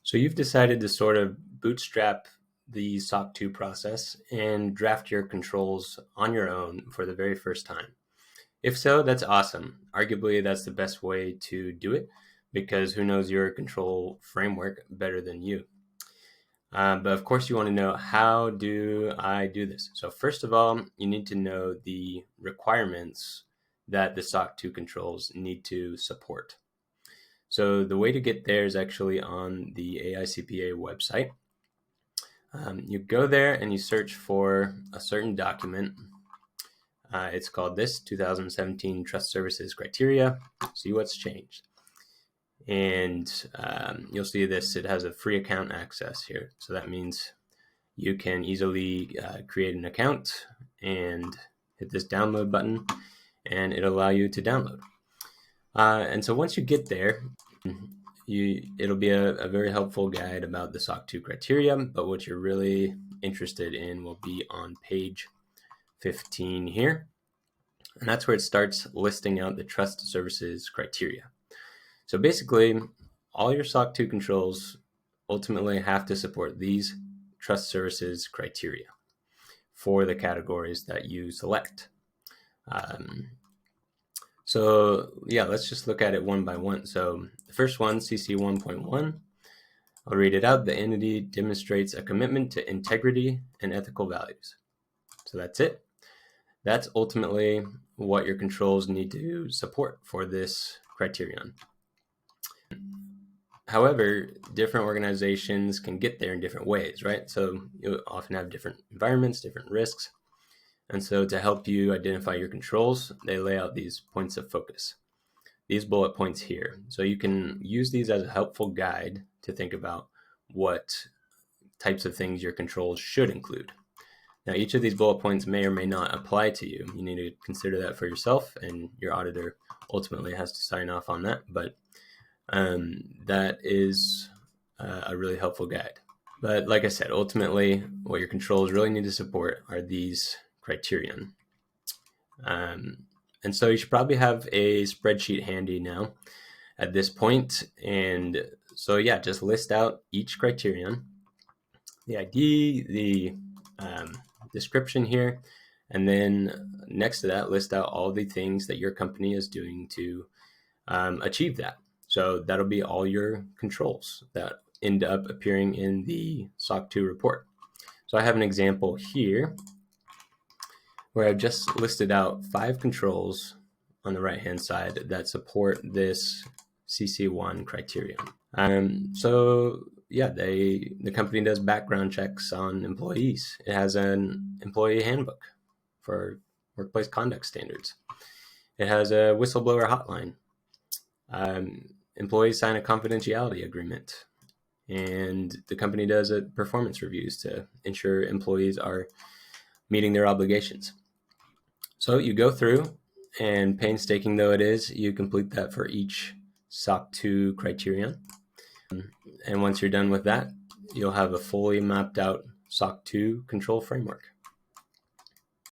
So you've decided to sort of bootstrap the SOC 2 process and draft your controls on your own for the very first time. If so, that's awesome. Arguably, that's the best way to do it because who knows your control framework better than you? But of course, you want to know, how do I do this? So first of all, you need to know the requirements that the SOC 2 controls need to support. So the way to get there is actually on the AICPA website. You go there and you search for a certain document. It's called this 2017 Trust Services Criteria. See what's changed. And you'll see this, it has a free account access here. So that means you can easily create an account and hit this download button and it'll allow you to download. And so once you get there, it'll be a very helpful guide about the SOC 2 criteria, but what you're really interested in will be on page 15 here. And that's where it starts listing out the trust services criteria. So basically, all your SOC 2 controls ultimately have to support these trust services criteria for the categories that you select. So yeah, let's just look at it one by one. So the first one, CC 1.1, I'll read it out. The entity demonstrates a commitment to integrity and ethical values. So that's it. That's ultimately what your controls need to support for this criterion. However, different organizations can get there in different ways, right? So you often have different environments, different risks. And so to help you identify your controls, they lay out these points of focus, these bullet points here. So you can use these as a helpful guide to think about what types of things your controls should include. Now, each of these bullet points may or may not apply to you. You need to consider that for yourself, and your auditor ultimately has to sign off on that. But that is a really helpful guide. But like I said, ultimately, what your controls really need to support are these criterion. And so you should probably have a spreadsheet handy now at this point. And so yeah, just list out each criterion, the ID, the description here, and then next to that, list out all the things that your company is doing to achieve that. So that'll be all your controls that end up appearing in the SOC 2 report. So I have an example here where I've just listed out 5 controls on the right-hand side that support this CC1 criterion. So yeah, the company does background checks on employees. It has an employee handbook for workplace conduct standards. It has a whistleblower hotline. Employees sign a confidentiality agreement, and the company does performance reviews to ensure employees are meeting their obligations. So you go through, and painstaking though it is, you complete that for each SOC 2 criterion. And once you're done with that, you'll have a fully mapped out SOC 2 control framework.